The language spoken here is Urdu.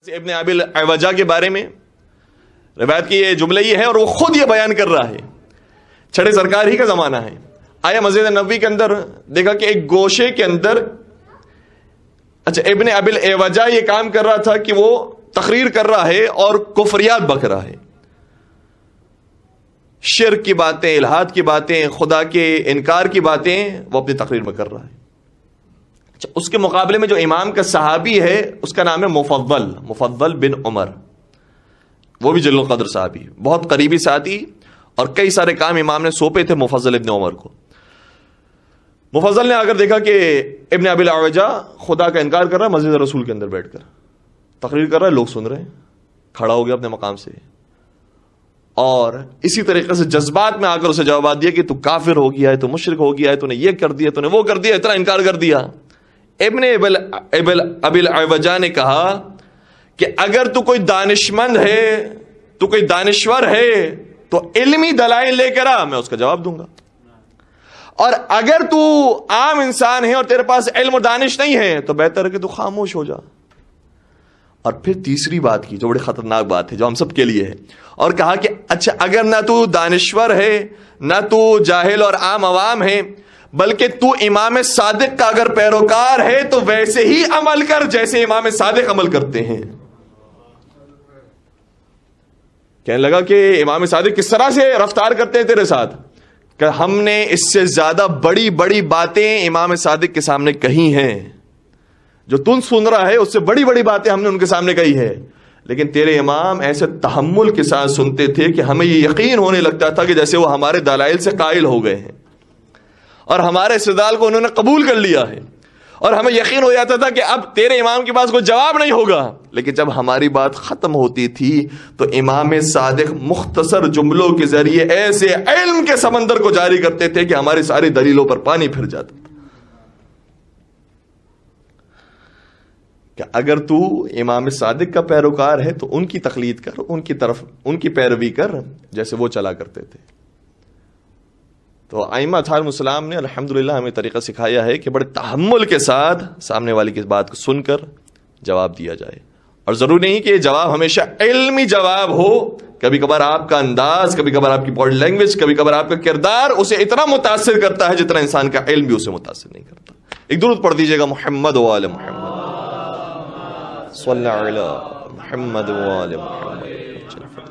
ابن ابی العوجہ کے بارے میں روایت کی یہ جملہ یہ ہے اور وہ خود یہ بیان کر رہا ہے. چھڑے سرکار ہی کا زمانہ ہے. آیا مسجد نبوی کے اندر دیکھا کہ ایک گوشے کے اندر ابن ابی العوجہ یہ کام کر رہا تھا کہ وہ تقریر کر رہا ہے اور کفریات بک رہا ہے, شرک کی باتیں, الہاد کی باتیں, خدا کے انکار کی باتیں وہ اپنی تقریر میں کر رہا ہے. اس کے مقابلے میں جو امام کا صحابی ہے اس کا نام ہے مفضل بن عمر, وہ بھی جلیل القدر صحابی, بہت قریبی ساتھی, اور کئی سارے کام امام نے سونپے تھے مفضل ابن عمر کو. مفضل نے اگر دیکھا کہ ابن ابی العوجہ خدا کا انکار کر رہا ہے, مسجد رسول کے اندر بیٹھ کر تقریر کر رہا ہے, لوگ سن رہے ہیں, کھڑا ہو گیا اپنے مقام سے اور اسی طریقے سے جذبات میں آ کر اسے جواب دیا کہ تو کافر ہو گیا ہے, تو مشرک ہو گیا ہے, تو نے یہ کر دیا, تو نے وہ کر دیا, اتنا انکار کر دیا. ابن ابی العوجہ نے کہا کہ اگر تو کوئی دانشمند ہے, تو کوئی دانشور ہے, تو علمی دلائل لے کر آ, میں اس کا جواب دوں گا. اور اگر تو عام انسان ہے اور تیرے پاس علم و دانش نہیں ہے تو بہتر ہے کہ تو خاموش ہو جا. اور پھر تیسری بات کی جو بڑی خطرناک بات ہے جو ہم سب کے لیے ہے, اور کہا کہ اچھا اگر نہ تو دانشور ہے, نہ تو جاہل اور عام عوام ہے, بلکہ تو امام صادق کا اگر پیروکار ہے تو ویسے ہی عمل کر جیسے امام صادق عمل کرتے ہیں. کہنے لگا کہ امام صادق کس طرح سے رفتار کرتے ہیں تیرے ساتھ, کہ ہم نے اس سے زیادہ بڑی بڑی باتیں امام صادق کے سامنے کہی ہیں, جو تم سن رہا ہے اس سے بڑی بڑی باتیں ہم نے ان کے سامنے کہی ہے, لیکن تیرے امام ایسے تحمل کے ساتھ سنتے تھے کہ ہمیں یہ یقین ہونے لگتا تھا کہ جیسے وہ ہمارے دلائل سے قائل ہو گئے ہیں اور ہمارے استدلال کو انہوں نے قبول کر لیا ہے, اور ہمیں یقین ہو جاتا تھا کہ اب تیرے امام کے پاس کوئی جواب نہیں ہوگا. لیکن جب ہماری بات ختم ہوتی تھی تو امام صادق مختصر جملوں کے ذریعے ایسے علم کے سمندر کو جاری کرتے تھے کہ ہماری ساری دلیلوں پر پانی پھر جاتا تھا. کہ اگر تو امام صادق کا پیروکار ہے تو ان کی تقلید کر, ان کی پیروی کر جیسے وہ چلا کرتے تھے. تو ائمہ اطہار السلام نے الحمدللہ ہمیں طریقہ سکھایا ہے کہ بڑے تحمل کے ساتھ سامنے والی کی بات کو سن کر جواب دیا جائے, اور ضروری نہیں کہ یہ جواب ہمیشہ علمی جواب ہو. کبھی کبھار آپ کا انداز, کبھی کبھار آپ کی باڈی لینگویج, کبھی کبھار آپ کا کردار اسے اتنا متاثر کرتا ہے جتنا انسان کا علم بھی اسے متاثر نہیں کرتا. ایک درود پڑھ دیجیے گا, محمد و آل محمد, صلی اللہ علی محمد و آل محمد.